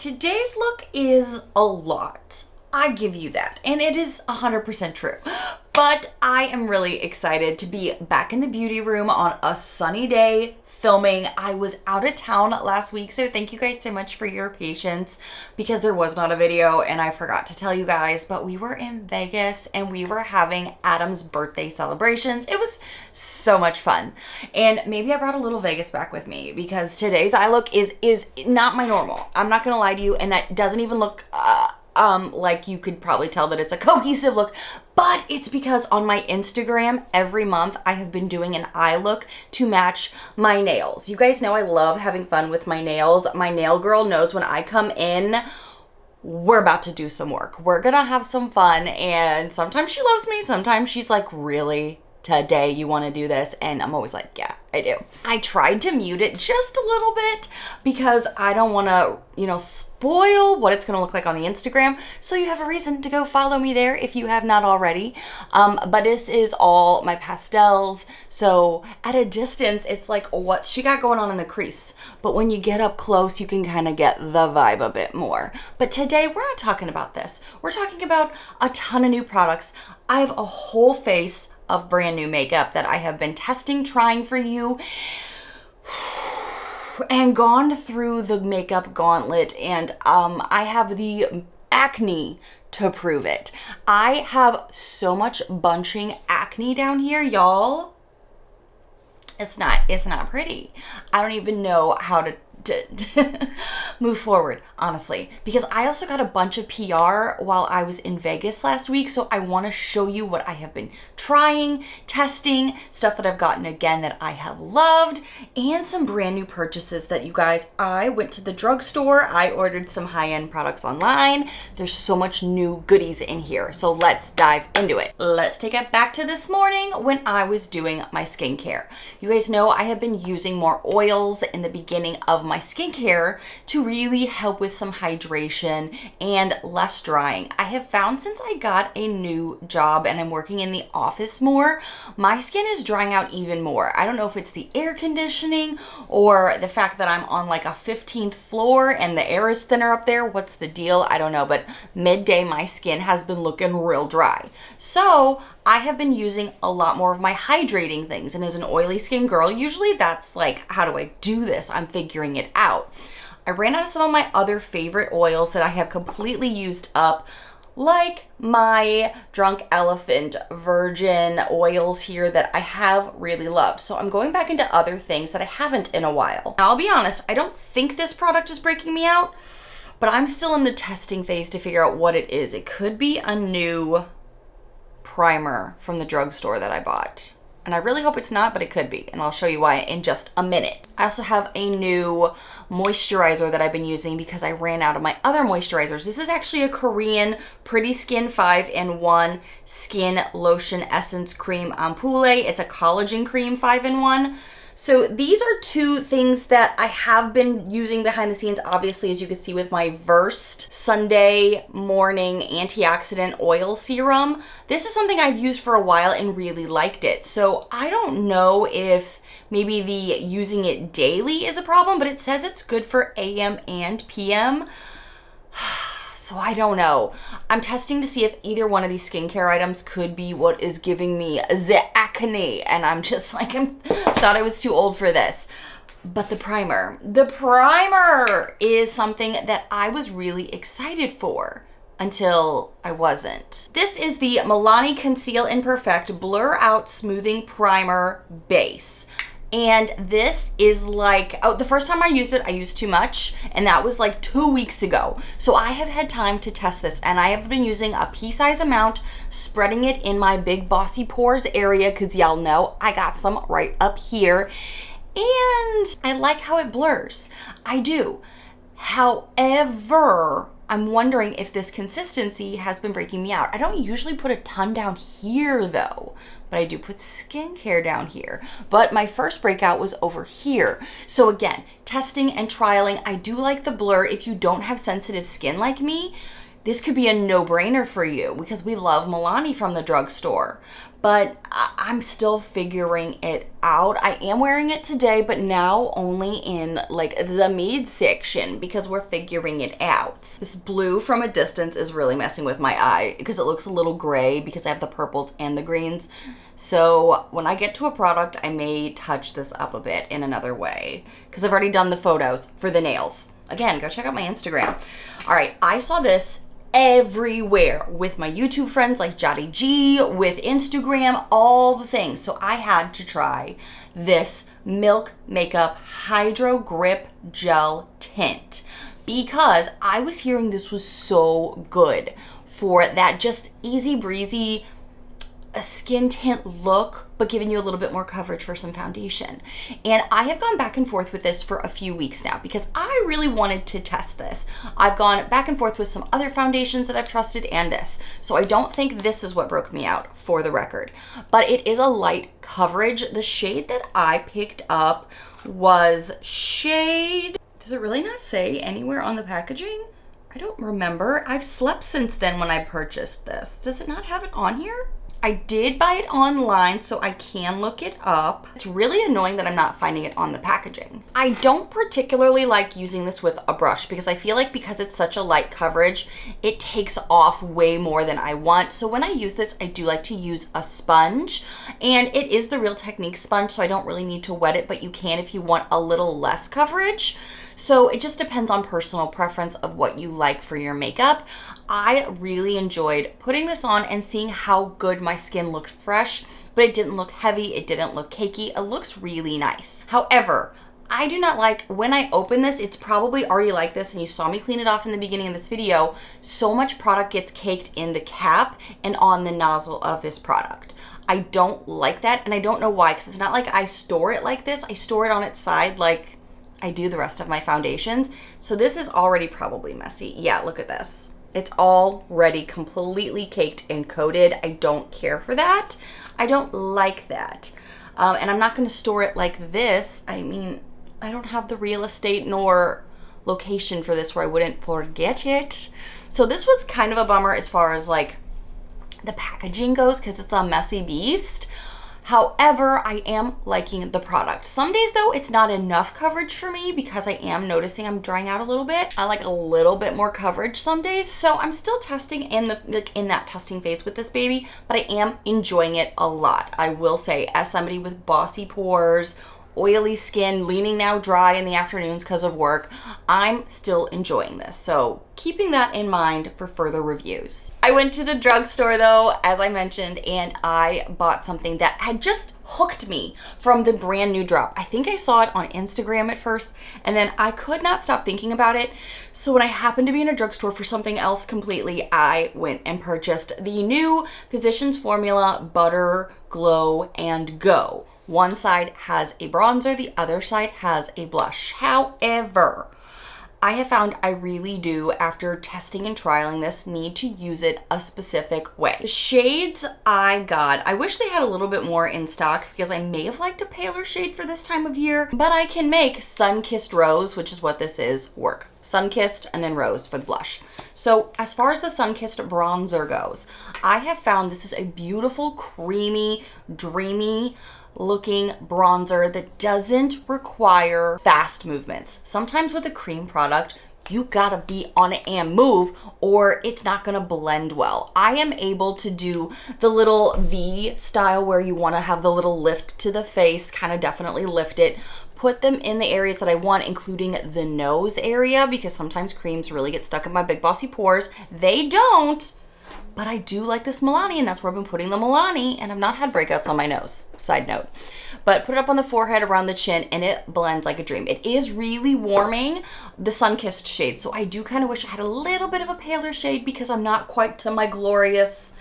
today's look is a lot. I give you that, and it is 100% true. But I am really excited to be back in the beauty room on a sunny day filming. I was out of town last week, so thank you guys so much for your patience because there was not a video and I forgot to tell you guys, but we were in Vegas and we were having Adam's birthday celebrations. It was so much fun. And maybe I brought a little Vegas back with me because today's eye look is not my normal. I'm not gonna lie to you, and it doesn't even look like you could probably tell that it's a cohesive look, but it's because on my Instagram every month I have been doing an eye look to match my nails. You guys know I love having fun with my nails. My nail girl knows when I come in, we're about to do some work. We're gonna have some fun, and sometimes she loves me, sometimes she's like, really? Today you want to do this? And I'm always like, yeah, I do. I tried to mute it just a little bit because I don't want to, spoil what it's going to look like on the Instagram. So you have a reason to go follow me there if you have not already. But this is all my pastels. So at a distance, it's like what she got going on in the crease. But when you get up close, you can kind of get the vibe a bit more. But today we're not talking about this. We're talking about a ton of new products. I have a whole face of brand new makeup that I have been testing, trying for you, and gone through the makeup gauntlet, and I have the acne to prove it. I have so much bunching acne down here, y'all. It's not pretty. I don't even know how to move forward, honestly, because I also got a bunch of PR while I was in Vegas last week. So I want to show you what I have been trying, testing, stuff that I've gotten again that I have loved, and some brand new purchases that you guys, I went to the drugstore. I ordered some high-end products online. There's so much new goodies in here. So let's dive into it. Let's take it back to this morning when I was doing my skincare. You guys know I have been using more oils in the beginning of my skincare to really help with some hydration and less drying. I have found since I got a new job and I'm working in the office more, my skin is drying out even more. I don't know if it's the air conditioning or the fact that I'm on like a 15th floor and the air is thinner up there. What's the deal? I don't know, but midday my skin has been looking real dry. So I have been using a lot more of my hydrating things, and as an oily skin girl, usually that's like, how do I do this? I'm figuring it out. I ran out of some of my other favorite oils that I have completely used up, like my Drunk Elephant virgin oils here that I have really loved. So I'm going back into other things that I haven't in a while. Now, I'll be honest, I don't think this product is breaking me out, but I'm still in the testing phase to figure out what it is. It could be a new primer from the drugstore that I bought, and I really hope it's not, but it could be, and I'll show you why in just a minute. I also have a new moisturizer that I've been using because I ran out of my other moisturizers. This is actually a Korean Pretty Skin 5-in-1 Skin Lotion Essence Cream Ampoule. It's a collagen cream 5-in-1. So these are two things that I have been using behind the scenes, obviously, as you can see with my Versed Sunday Morning Antioxidant Oil Serum. This is something I've used for a while and really liked it. So I don't know if maybe the using it daily is a problem, but it says it's good for AM and PM. So I don't know. I'm testing to see if either one of these skincare items could be what is giving me the acne. And I'm just like, I thought I was too old for this. But the primer is something that I was really excited for until I wasn't. This is the Milani Conceal and Perfect Blur Out Smoothing Primer Base. And this is like, the first time I used it, I used too much, and that was like 2 weeks ago. So I have had time to test this, and I have been using a pea-size amount, spreading it in my big bossy pores area, because y'all know I got some right up here. And I like how it blurs. I do. However, I'm wondering if this consistency has been breaking me out. I don't usually put a ton down here though, but I do put skincare down here. But my first breakout was over here. So again, testing and trialing. I do like the blur. If you don't have sensitive skin like me, this could be a no-brainer for you because we love Milani from the drugstore. But I'm still figuring it out. I am wearing it today, but now only in like the midsection because we're figuring it out. This blue from a distance is really messing with my eye because it looks a little gray because I have the purples and the greens. So when I get to a product, I may touch this up a bit in another way because I've already done the photos for the nails. Again, go check out my Instagram. All right, I saw this everywhere with my YouTube friends like Jotty G, with Instagram, all the things. So I had to try this Milk Makeup Hydro Grip Gel Tint because I was hearing this was so good for that just easy breezy a skin tint look, but giving you a little bit more coverage for some foundation. And I have gone back and forth with this for a few weeks now because I really wanted to test this. I've gone back and forth with some other foundations that I've trusted and this. So I don't think this is what broke me out, for the record. But it is a light coverage. The shade that I picked up was shade... Does it really not say anywhere on the packaging? I don't remember. I've slept since then when I purchased this. Does it not have it on here? I did buy it online, so I can look it up. It's really annoying that I'm not finding it on the packaging. I don't particularly like using this with a brush because I feel like because it's such a light coverage, it takes off way more than I want. So when I use this, I do like to use a sponge, and it is the Real Technique sponge, so I don't really need to wet it, but you can if you want a little less coverage. So it just depends on personal preference of what you like for your makeup. I really enjoyed putting this on and seeing how good my skin looked fresh, but it didn't look heavy, it didn't look cakey, it looks really nice. However, I do not like, when I open this, it's probably already like this and you saw me clean it off in the beginning of this video, so much product gets caked in the cap and on the nozzle of this product. I don't like that, and I don't know why, because it's not like I store it like this. I store it on its side like I do the rest of my foundations. So this is already probably messy. Yeah, look at this. It's already completely caked and coated. I don't care for that. I don't like that. And I'm not going to store it like this. I mean, I don't have the real estate nor location for this where I wouldn't forget it. So this was kind of a bummer as far as like the packaging goes because it's a messy beast. However, I am liking the product. Some days though, it's not enough coverage for me because I am noticing I'm drying out a little bit. I like a little bit more coverage some days. So I'm still testing in that testing phase with this baby, but I am enjoying it a lot. I will say, as somebody with bossy pores, oily skin, leaning now dry in the afternoons because of work, I'm still enjoying this. So keeping that in mind for further reviews. I went to the drugstore though, as I mentioned, and I bought something that had just hooked me from the brand new drop. I think I saw it on Instagram at first, and then I could not stop thinking about it. So when I happened to be in a drugstore for something else completely, I went and purchased the new Physicians Formula Butter Glow and Go. One side has a bronzer, the other side has a blush. However, I have found I really do, after testing and trialing this, need to use it a specific way. The shades I got, I wish they had a little bit more in stock because I may have liked a paler shade for this time of year, but I can make Sun-Kissed Rose, which is what this is, work. Sun-Kissed and then Rose for the blush. So as far as the Sun-Kissed bronzer goes, I have found this is a beautiful, creamy, dreamy looking bronzer that doesn't require fast movements. Sometimes with a cream product, you gotta be on it and move or it's not gonna blend well. I am able to do the little V style where you wanna have the little lift to the face, kind of definitely lift it, put them in the areas that I want, including the nose area, because sometimes creams really get stuck in my big bossy pores. They don't. But I do like this Milani, and that's where I've been putting the Milani, and I've not had breakouts on my nose, side note. But put it up on the forehead, around the chin, and it blends like a dream. It is really warming, the Sun-Kissed shade, so I do kind of wish I had a little bit of a paler shade because I'm not quite to my glorious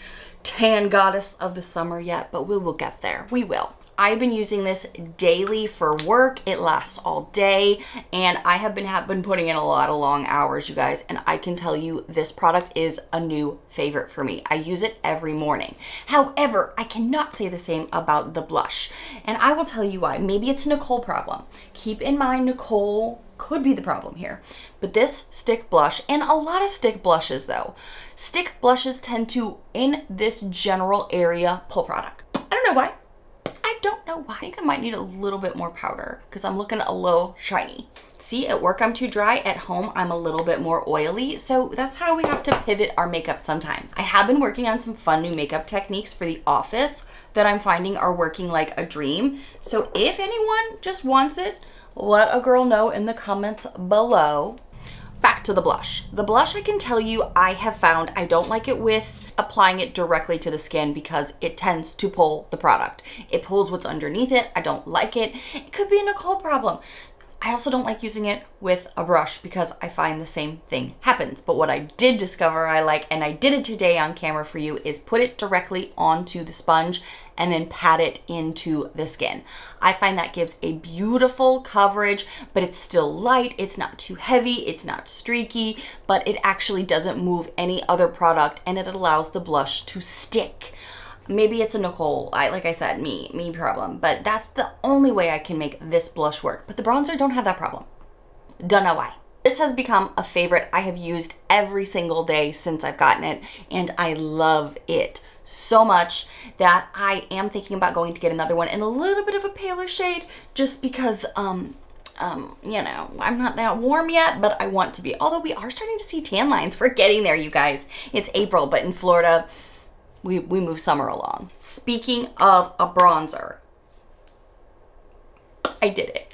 tan goddess of the summer yet, but we will get there. We will. I've been using this daily for work. It lasts all day, and I have been putting in a lot of long hours, you guys, and I can tell you this product is a new favorite for me. I use it every morning. However, I cannot say the same about the blush, and I will tell you why. Maybe it's a Nichole problem. Keep in mind, Nichole could be the problem here. But this stick blush, and a lot of stick blushes though, stick blushes tend to, in this general area, pull product. I don't know why. I don't know why. I think I might need a little bit more powder because I'm looking a little shiny. See, at work I'm too dry. At home I'm a little bit more oily. So that's how we have to pivot our makeup sometimes. I have been working on some fun new makeup techniques for the office that I'm finding are working like a dream. So if anyone just wants it, let a girl know in the comments below. Back to the blush. The blush, I can tell you, I have found I don't like it with applying it directly to the skin because it tends to pull the product. It pulls what's underneath it. I don't like it. It could be a Nichole problem. I also don't like using it with a brush because I find the same thing happens. But what I did discover I like, and I did it today on camera for you, is put it directly onto the sponge and then pat it into the skin. I find that gives a beautiful coverage, but it's still light. It's not too heavy. It's not streaky, but it actually doesn't move any other product and it allows the blush to stick. Maybe it's a Nichole, like I said, me problem, but that's the only way I can make this blush work. But the bronzer don't have that problem. Don't know why. This has become a favorite I have used every single day since I've gotten it, and I love it so much that I am thinking about going to get another one in a little bit of a paler shade just because, you know, I'm not that warm yet, but I want to be. Although we are starting to see tan lines. We're getting there, you guys. It's April, but in Florida, we move summer along. Speaking of a bronzer, I did it.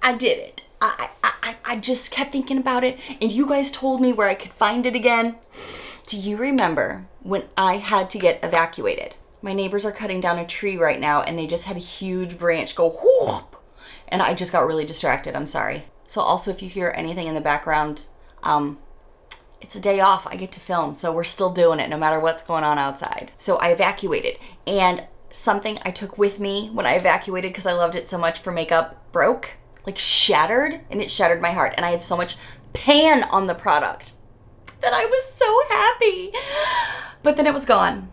I did it. I just kept thinking about it, and you guys told me where I could find it again. Do you remember when I had to get evacuated? My neighbors are cutting down a tree right now, and they just had a huge branch go whoop, and I just got really distracted. I'm sorry. So also, if you hear anything in the background, it's a day off. I get to film, so we're still doing it no matter what's going on outside. So I evacuated, and something I took with me when I evacuated because I loved it so much for makeup broke, like shattered, and it shattered my heart. And I had so much pan on the product that I was so happy, but then it was gone.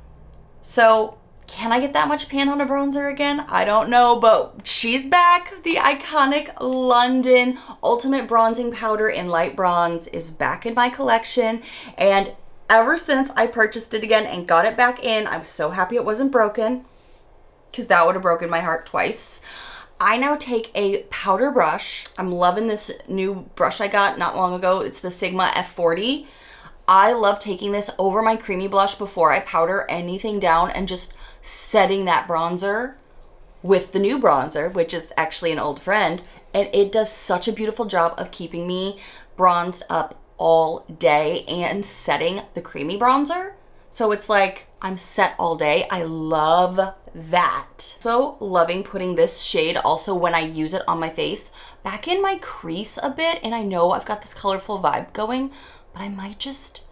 So can I get that much pan on a bronzer again? I don't know, but she's back. The iconic London Ultimate Bronzing Powder in Light Bronze is back in my collection. And ever since I purchased it again and got it back in, I'm so happy it wasn't broken because that would have broken my heart twice. I now take a powder brush. I'm loving this new brush I got not long ago. It's the Sigma F40. I love taking this over my creamy blush before I powder anything down and just setting that bronzer with the new bronzer, which is actually an old friend, and it does such a beautiful job of keeping me bronzed up all day and setting the creamy bronzer. So it's like I'm set all day. I love that. So loving putting this shade also when I use it on my face back in my crease a bit, and I know I've got this colorful vibe going, but I might just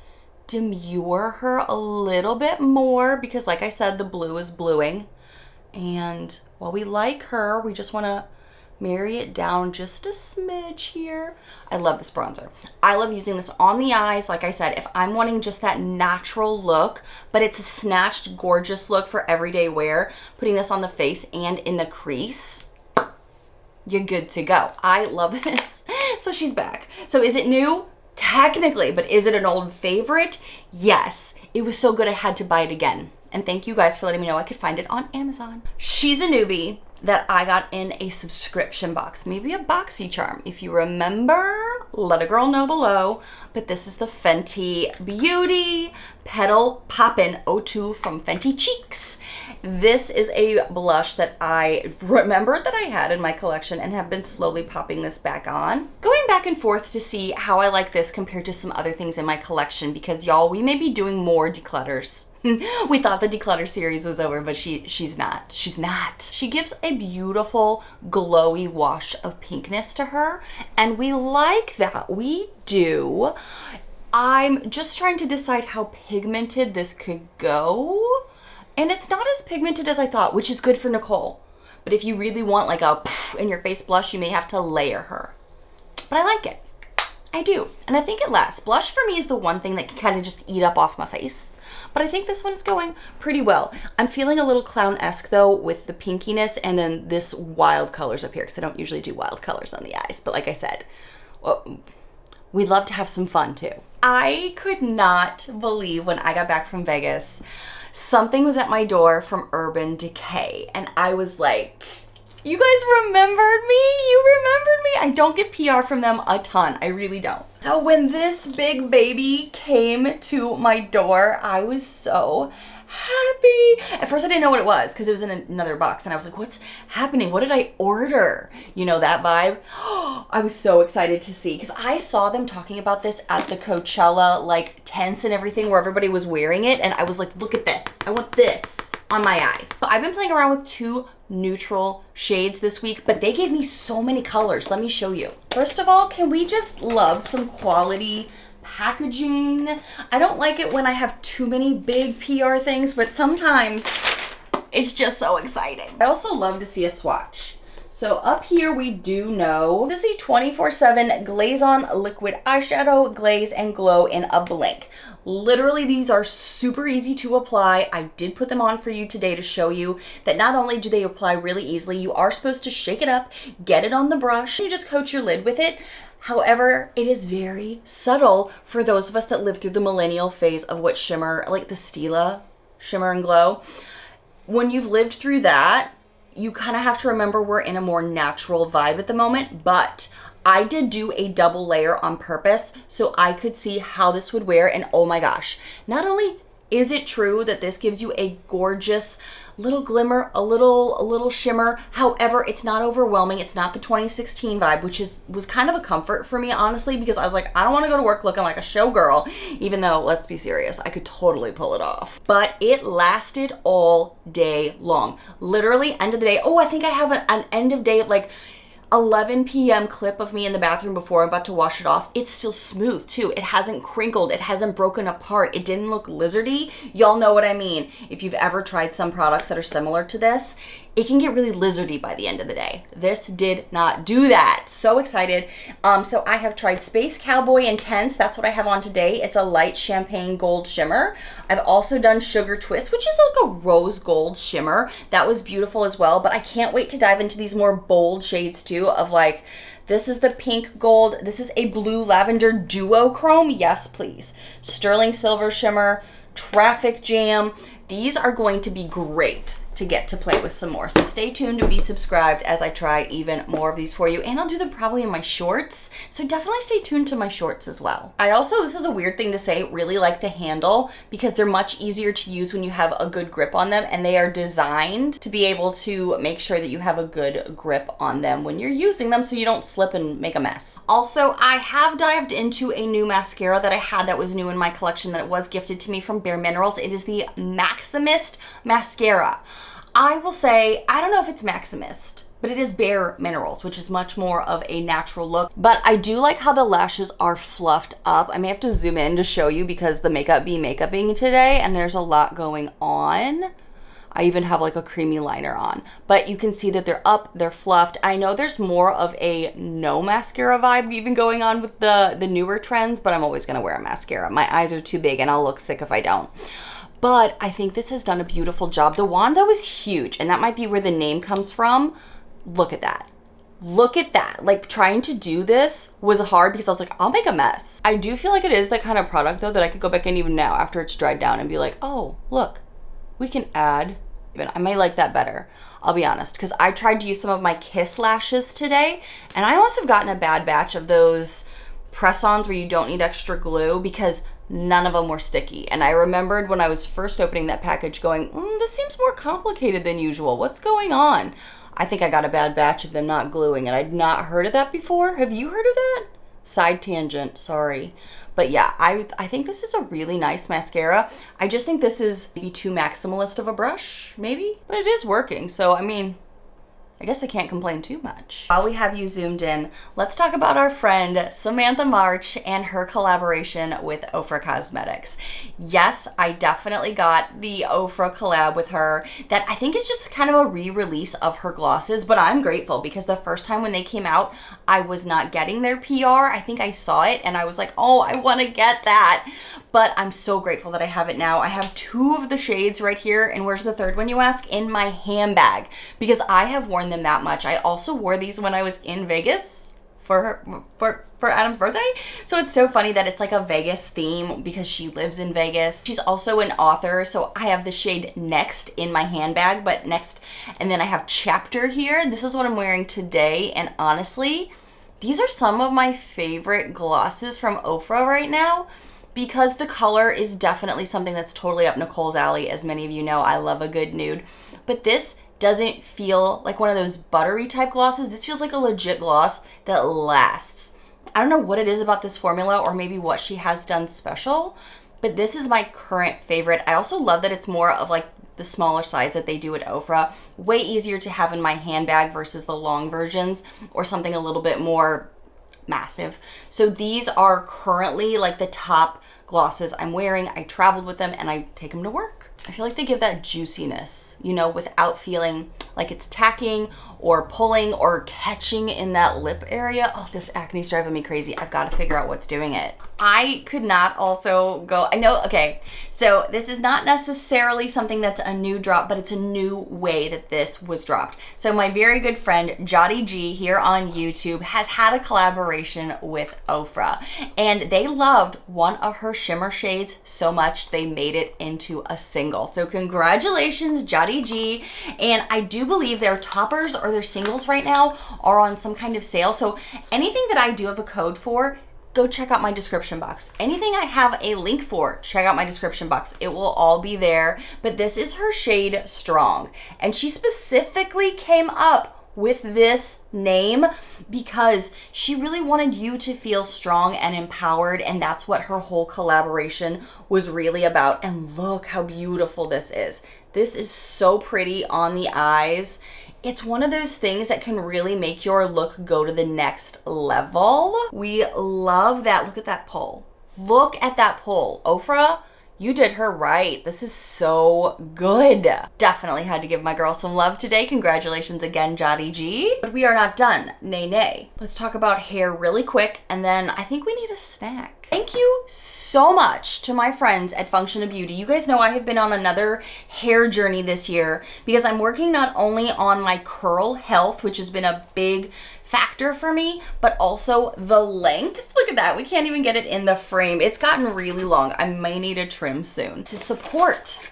demure her a little bit more because, like I said, the blue is bluing. And while we like her, we just want to marry it down just a smidge here. I love this bronzer. I love using this on the eyes. Like I said, if I'm wanting just that natural look, but it's a snatched, gorgeous look for everyday wear, putting this on the face and in the crease, you're good to go. I love this. So she's back. So is it new? Technically, but is it an old favorite? Yes. It was so good I had to buy it again. And thank you guys for letting me know I could find it on Amazon. She's a newbie that I got in a subscription box, maybe a BoxyCharm. If you remember, let a girl know below. But this is the Fenty Beauty Petal Poppin' O2 from Fenty Cheeks. This is a blush that I remembered that I had in my collection and have been slowly popping this back on. Going back and forth to see how I like this compared to some other things in my collection because y'all, we may be doing more declutters. We thought the declutter series was over, but she's not. She's not. She gives a beautiful glowy wash of pinkness to her, and we like that. We do. I'm just trying to decide how pigmented this could go. And it's not as pigmented as I thought, which is good for Nichole. But if you really want like a in your face blush, you may have to layer her. But I like it. I do. And I think it lasts. Blush for me is the one thing that can kind of just eat up off my face. But I think this one's going pretty well. I'm feeling a little clown-esque though with the pinkiness and then this wild colors up here because I don't usually do wild colors on the eyes. But like I said, well, we love to have some fun too. I could not believe when I got back from Vegas something was at my door from Urban Decay, and I was like, you guys remembered me? You remembered me? I don't get PR from them a ton. I really don't. So when this big baby came to my door, I was so happy. At first I didn't know what it was because it was in another box and I was like, what's happening? What did I order? You know, that vibe. I was so excited to see because I saw them talking about this at the Coachella like tents and everything where everybody was wearing it, and I was like, look at this. I want this on my eyes. So I've been playing around with 2 neutral shades this week, but they gave me so many colors. Let me show you. First of all, can we just love some quality packaging? I don't like it when I have too many big PR things, but sometimes it's just so exciting. I also love to see a swatch. So up here we do know this is the 24/7 Glaze On Liquid Eyeshadow, Glaze and Glow in a Blink. Literally, these are super easy to apply. I did put them on for you today to show you that not only do they apply really easily, you are supposed to shake it up, get it on the brush, you just coat your lid with it. However, it is very subtle for those of us that live through the millennial phase of what shimmer, like the Stila Shimmer and Glow. When you've lived through that, you kind of have to remember we're in a more natural vibe at the moment, but I did do a double layer on purpose so I could see how this would wear, and oh my gosh, not only is it true that this gives you a gorgeous little glimmer, a little shimmer, however, it's not overwhelming. It's not the 2016 vibe, which was kind of a comfort for me, honestly, because I was like, I don't want to go to work looking like a showgirl, even though, let's be serious, I could totally pull it off. But it lasted all day long. Literally, end of the day. Oh, I think I have an end of day, like 11 p.m. clip of me in the bathroom before I'm about to wash it off. It's still smooth too. It hasn't crinkled. It hasn't broken apart. It didn't look lizardy. Y'all know what I mean. If you've ever tried some products that are similar to this, it can get really lizardy by the end of the day. This did not do that. So excited. So I have tried Space Cowboy Intense. That's what I have on today. It's a light champagne gold shimmer. I've also done Sugar Twist, which is like a rose gold shimmer. That was beautiful as well, but I can't wait to dive into these more bold shades too of like, this is the pink gold. This is a blue lavender duochrome. Yes, please. Sterling Silver Shimmer, Traffic Jam. These are going to be great to get to play with some more. So stay tuned to be subscribed as I try even more of these for you. And I'll do them probably in my shorts. So definitely stay tuned to my shorts as well. I also, this is a weird thing to say, really like the handle because they're much easier to use when you have a good grip on them, and they are designed to be able to make sure that you have a good grip on them when you're using them so you don't slip and make a mess. Also, I have dived into a new mascara that I had that was new in my collection that it was gifted to me from Bare Minerals. It is the Maximist Mascara. I will say, I don't know if it's Maximist, but it is Bare Minerals, which is much more of a natural look. But I do like how the lashes are fluffed up. I may have to zoom in to show you because the makeup be makeuping today and there's a lot going on. I even have like a creamy liner on, but you can see that they're up, they're fluffed. I know there's more of a no mascara vibe even going on with the newer trends, but I'm always gonna wear a mascara. My eyes are too big and I'll look sick if I don't. But I think this has done a beautiful job. The wand though is huge, and that might be where the name comes from. Look at that. Look at that. Like, trying to do this was hard because I was like, I'll make a mess. I do feel like it is that kind of product though that I could go back in even now after it's dried down and be like, oh, look, we can add. Even I may like that better. I'll be honest, because I tried to use some of my Kiss lashes today, and I must have gotten a bad batch of those press-ons where you don't need extra glue because none of them were sticky. And I remembered when I was first opening that package going, this seems more complicated than usual. What's going on? I think I got a bad batch of them not gluing, and I'd not heard of that before. Have you heard of that? Side tangent, sorry. But yeah, I think this is a really nice mascara. I just think this is maybe too maximalist of a brush, maybe? But it is working, so I mean, I guess I can't complain too much. While we have you zoomed in, let's talk about our friend Samantha March and her collaboration with Ofra Cosmetics. Yes, I definitely got the Ofra collab with her that I think is just kind of a re-release of her glosses, but I'm grateful because the first time when they came out, I was not getting their PR. I think I saw it and I was like, oh, I want to get that. But I'm so grateful that I have it now. I have 2 of the shades right here, and where's the third one, you ask? In my handbag, because I have worn them that much. I also wore these when I was in Vegas for for Adam's birthday. So it's so funny that it's like a Vegas theme because she lives in Vegas. She's also an author, so I have the shade Next in my handbag, but Next, and then I have Chapter here. This is what I'm wearing today, and honestly, these are some of my favorite glosses from Ofra right now because the color is definitely something that's totally up Nichole's alley. As many of you know, I love a good nude, but this doesn't feel like one of those buttery type glosses. This feels like a legit gloss that lasts. I don't know what it is about this formula or maybe what she has done special, but this is my current favorite. I also love that it's more of like the smaller size that they do at Ofra. Way easier to have in my handbag versus the long versions or something a little bit more massive. So these are currently like the top glosses I'm wearing. I traveled with them and I take them to work. I feel like they give that juiciness, you know, without feeling like it's tacking or pulling or catching in that lip area. Oh, this acne's driving me crazy. I've got to figure out what's doing it. I could not also go, I know, okay, so this is not necessarily something that's a new drop, but it's a new way that this was dropped. So my very good friend, Jotty G here on YouTube has had a collaboration with Ofra, and they loved one of her shimmer shades so much they made it into a single. So congratulations, Jotty G. And I do believe their toppers or their singles right now are on some kind of sale. So anything that I do have a code for, go check out my description box. Anything I have a link for, check out my description box. It will all be there. But this is her shade Strong. And she specifically came up with this name because she really wanted you to feel strong and empowered, and that's what her whole collaboration was really about. And look how beautiful this is. This is so pretty on the eyes. It's one of those things that can really make your look go to the next level. We love that. Look at that pull. Look at that pull. Ofra, you did her right. This is so good. Definitely had to give my girl some love today. Congratulations again, Jotty G. But we are not done. Nay, nay. Let's talk about hair really quick, and then I think we need a snack. Thank you so much to my friends at Function of Beauty. You guys know I have been on another hair journey this year because I'm working not only on my curl health, which has been a big factor for me, but also the length. Look at that. We can't even get it in the frame. It's gotten really long. I may need a trim soon. To support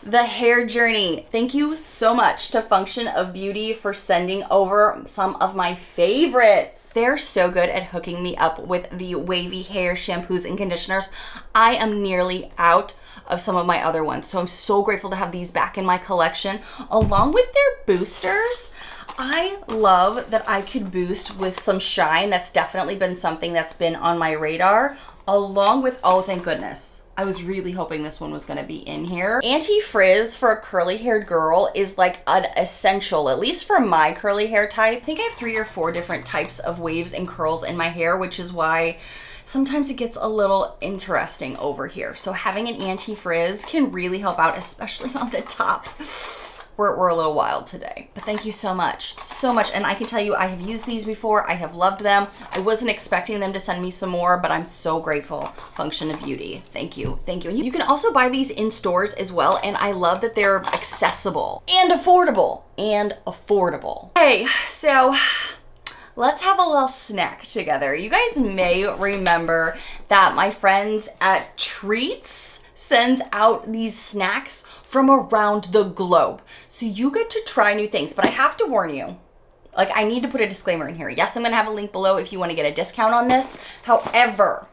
the hair journey, thank you so much to Function of Beauty for sending over some of my favorites. They're so good at hooking me up with the wavy hair shampoos and conditioners. I am nearly out of some of my other ones, so I'm so grateful to have these back in my collection, along with their boosters. I love that I could boost with some shine. That's definitely been something that's been on my radar, along with, oh, thank goodness. I was really hoping this one was gonna be in here. Anti-frizz for a curly haired girl is like an essential, at least for my curly hair type. I think I have 3 or 4 different types of waves and curls in my hair, which is why sometimes it gets a little interesting over here. So having an anti-frizz can really help out, especially on the top. We're a little wild today, but thank you so much, so much. And I can tell you, I have used these before. I have loved them. I wasn't expecting them to send me some more, but I'm so grateful. Function of Beauty, thank you, thank you. And you can also buy these in stores as well. And I love that they're accessible and affordable Hey, so let's have a little snack together. You guys may remember that my friends at Treats sends out these snacks from around the globe. So you get to try new things, but I have to warn you, like I need to put a disclaimer in here. Yes, I'm gonna have a link below if you wanna get a discount on this. However,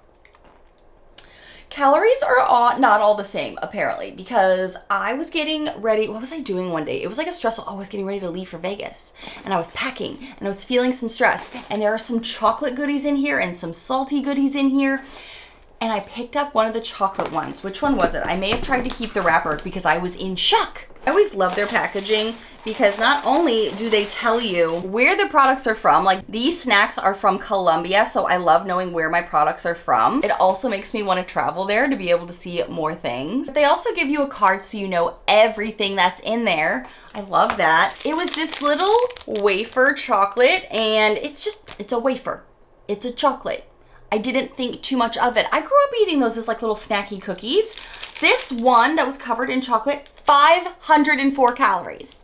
calories are not all the same apparently, because I was getting ready, what was I doing one day? It was like a stressful, I was getting ready to leave for Vegas and I was packing and I was feeling some stress, and there are some chocolate goodies in here and some salty goodies in here. And I picked up one of the chocolate ones. Which one was it? I may have tried to keep the wrapper because I was in shock. I always love their packaging because not only do they tell you where the products are from, like these snacks are from Colombia, so I love knowing where my products are from. It also makes me want to travel there to be able to see more things. But they also give you a card so you know everything that's in there. I love that. It was this little wafer chocolate, and it's a wafer. It's a chocolate. I didn't think too much of it. I grew up eating those as like little snacky cookies. This one that was covered in chocolate, 504 calories.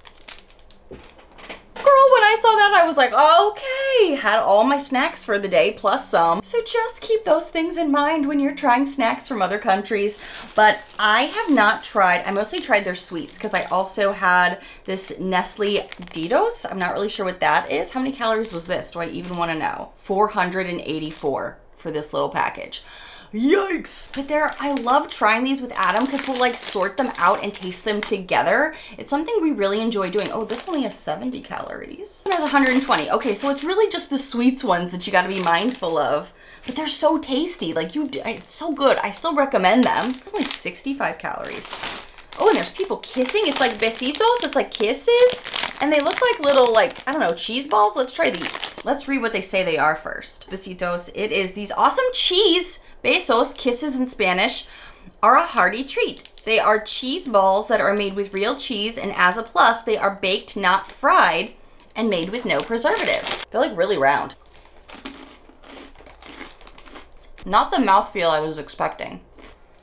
when I saw that, I was like, okay, had all my snacks for the day plus some. So just keep those things in mind when you're trying snacks from other countries. But I have not tried, I mostly tried their sweets because I also had this Nestle Ditos. I'm not really sure what that is. How many calories was this? Do I even want to know? 484 for this little package. Yikes. But I love trying these with Adam because we'll like sort them out and taste them together. It's something we really enjoy doing. Oh, this only has 70 calories. It has 120. Okay, so it's really just the sweets ones that you got to be mindful of. But they're so tasty. Like it's so good. I still recommend them. It's only 65 calories. Oh, and there's people kissing. It's like besitos. It's like kisses. And they look like little, like, I don't know, cheese balls. Let's try these. Let's read what they say they are first. Besitos. It is these awesome cheese. Besos, kisses in Spanish, are a hearty treat. They are cheese balls that are made with real cheese, and as a plus, they are baked, not fried, and made with no preservatives. They're like really round. Not the mouthfeel I was expecting.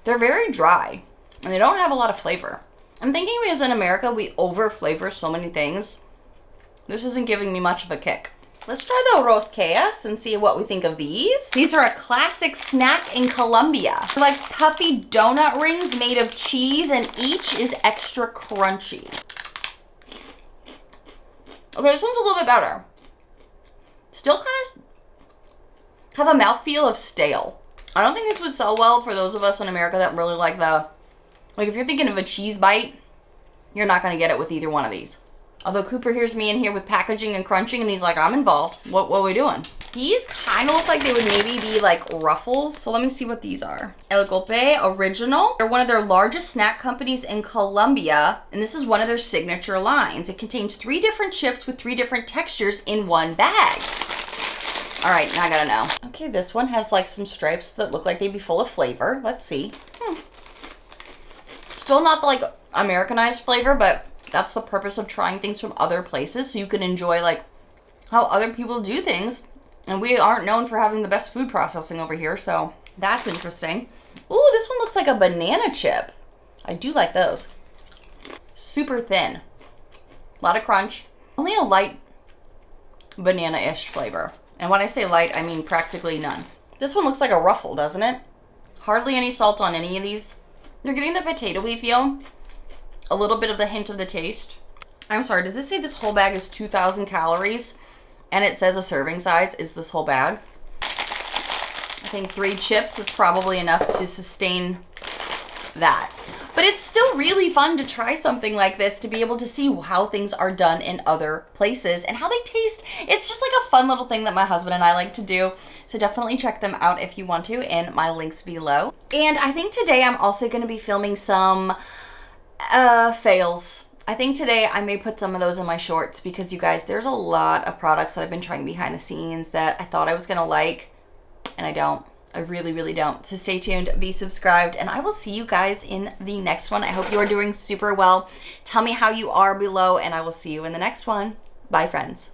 They're very dry, and they don't have a lot of flavor. I'm thinking because in America, we over-flavor so many things. This isn't giving me much of a kick. Let's try the rosqueas and see what we think of these. These are a classic snack in Colombia. They're like puffy donut rings made of cheese, and each is extra crunchy. Okay, this one's a little bit better. Still kind of have a mouthfeel of stale. I don't think this would sell well for those of us in America that really like if you're thinking of a cheese bite, you're not gonna get it with either one of these. Although Cooper hears me in here with packaging and crunching and he's like, I'm involved. What are we doing? These kind of look like they would maybe be like Ruffles. So let me see what these are. El Golpe Original. They're one of their largest snack companies in Colombia. And this is one of their signature lines. It contains 3 different chips with 3 different textures in one bag. All right, now I gotta know. Okay, this one has like some stripes that look like they'd be full of flavor. Let's see. Still not like Americanized flavor, but that's the purpose of trying things from other places, so you can enjoy like how other people do things. And we aren't known for having the best food processing over here, so that's interesting. Ooh, this one looks like a banana chip. I do like those. Super thin. A lot of crunch. Only a light banana-ish flavor. And when I say light, I mean practically none. This one looks like a Ruffle, doesn't it? Hardly any salt on any of these. You're getting the potato-y feel. A little bit of the hint of the taste. I'm sorry, does this say this whole bag is 2,000 calories? And it says a serving size is this whole bag? I think 3 chips is probably enough to sustain that. But it's still really fun to try something like this, to be able to see how things are done in other places and how they taste. It's just like a fun little thing that my husband and I like to do. So definitely check them out if you want to in my links below. And I think today I'm also going to be filming some fails. I think today I may put some of those in my shorts because you guys, there's a lot of products that I've been trying behind the scenes that I thought I was gonna like, and I don't. I really, really don't. So stay tuned, be subscribed, and I will see you guys in the next one. I hope you are doing super well. Tell me how you are below, and I will see you in the next one. Bye, friends.